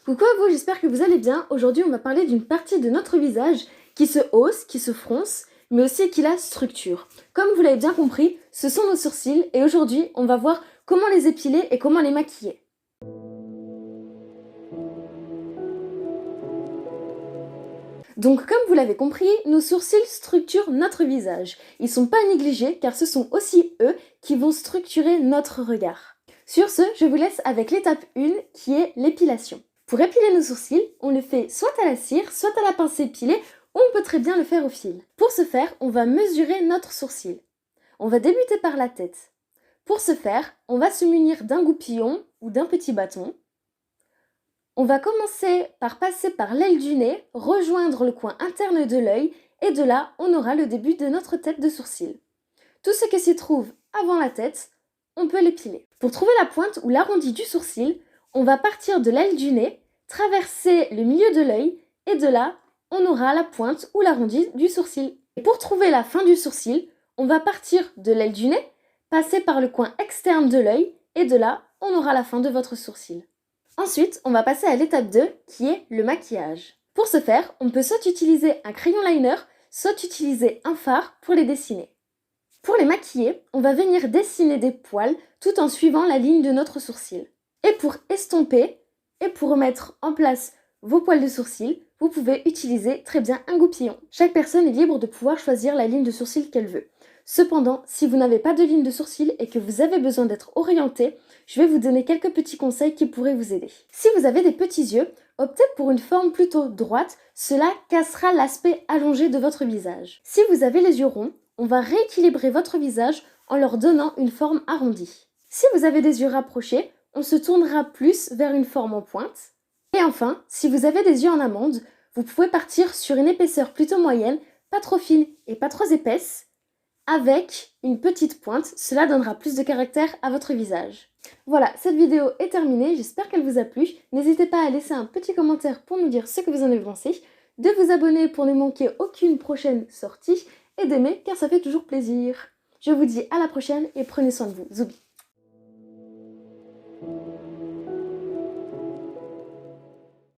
Coucou à vous, j'espère que vous allez bien. Aujourd'hui, on va parler d'une partie de notre visage qui se hausse, qui se fronce, mais aussi qui la structure. Comme vous l'avez bien compris, ce sont nos sourcils et aujourd'hui, on va voir comment les épiler et comment les maquiller. Donc comme vous l'avez compris, nos sourcils structurent notre visage. Ils ne sont pas négligés car ce sont aussi eux qui vont structurer notre regard. Sur ce, je vous laisse avec l'étape 1 qui est l'épilation. Pour épiler nos sourcils, on le fait soit à la cire, soit à la pince épilée, ou on peut très bien le faire au fil. Pour ce faire, on va mesurer notre sourcil. On va débuter par la tête. Pour ce faire, on va se munir d'un goupillon ou d'un petit bâton. On va commencer par passer par l'aile du nez, rejoindre le coin interne de l'œil, et de là, on aura le début de notre tête de sourcil. Tout ce qui s'y trouve avant la tête, on peut l'épiler. Pour trouver la pointe ou l'arrondi du sourcil, on va partir de l'aile du nez, traverser le milieu de l'œil, et de là, on aura la pointe ou l'arrondi du sourcil. Et pour trouver la fin du sourcil, on va partir de l'aile du nez, passer par le coin externe de l'œil, et de là, on aura la fin de votre sourcil. Ensuite, on va passer à l'étape 2, qui est le maquillage. Pour ce faire, on peut soit utiliser un crayon liner, soit utiliser un fard pour les dessiner. Pour les maquiller, on va venir dessiner des poils tout en suivant la ligne de notre sourcil. Et pour estomper, et pour remettre en place vos poils de sourcil, vous pouvez utiliser très bien un goupillon. Chaque personne est libre de pouvoir choisir la ligne de sourcil qu'elle veut. Cependant, si vous n'avez pas de ligne de sourcil et que vous avez besoin d'être orienté, je vais vous donner quelques petits conseils qui pourraient vous aider. Si vous avez des petits yeux, optez pour une forme plutôt droite, cela cassera l'aspect allongé de votre visage. Si vous avez les yeux ronds, on va rééquilibrer votre visage en leur donnant une forme arrondie. Si vous avez des yeux rapprochés, on se tournera plus vers une forme en pointe. Et enfin, si vous avez des yeux en amande, vous pouvez partir sur une épaisseur plutôt moyenne, pas trop fine et pas trop épaisse, avec une petite pointe. Cela donnera plus de caractère à votre visage. Voilà, cette vidéo est terminée, j'espère qu'elle vous a plu. N'hésitez pas à laisser un petit commentaire pour nous dire ce que vous en avez pensé, de vous abonner pour ne manquer aucune prochaine sortie, et d'aimer car ça fait toujours plaisir. Je vous dis à la prochaine et prenez soin de vous. Zoubi.